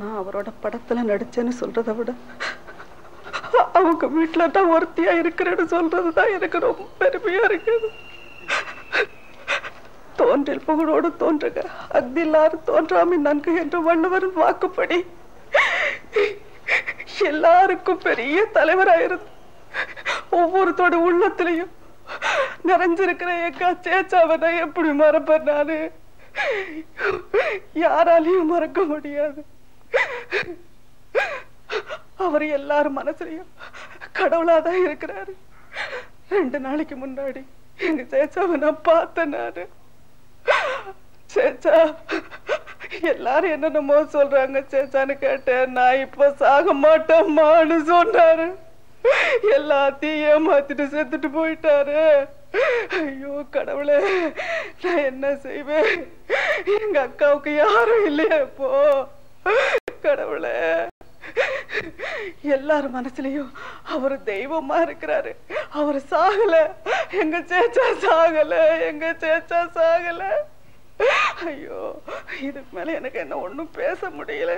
நான் அவரோட படத்துல நடிச்சேன்னு சொல்றதை விட அவங்க வீட்டுல தான் ஒருத்தியா இருக்கிறேன்னு சொல்றதுதான் எனக்கு ரொம்ப பெருமையா இருக்குது. தோன்றில் புகழோடு தோன்றுக, அக்தில்லார் தோன்றாமை நன்கு என்று வள்ளுவர் வாக்குப்படி எல்லாருக்கும் பெரிய தலைவராயிருந்து ஒவ்வொருத்தோட உள்ளத்திலையும் நிறைஞ்சிருக்கிற எக்கா சேச்சாவை நான் எப்படி மறப்பேன்? நானு யாராலையும் மறக்க முடியாது. அவர் எல்லாரும் மனசுலயும் கடவுளாதான் இருக்கிறாரு. 2 நாளைக்கு முன்னாடி எங்க சேச்சாவை நான் பார்த்தேன். நானு சேச்சா எல்லாரும் என்னென்னமோ சொல்றாங்க சேச்சான்னு கேட்டேன். நான் இப்ப சாக மாட்டேம்மான்னு சொன்னாரு. எல்லாத்தையும் ஏமாத்திட்டு செத்துட்டு போயிட்டாரு. ஐயோ கடவுளே, நான் என்ன செய்வேன்? எங்க அக்காவுக்கு யாரும் இல்லையா இப்போ? கடவுளே, எல்லாரும் மனசுலயும் அவரு தெய்வமா இருக்கிறாரு. அவரு சாகல, எங்க சேச்சா சாகல, எங்க சேச்சா சாகல. ஐயோ, இதுக்கு மேல எனக்கு என்ன ஒண்ணும் பேச முடியல.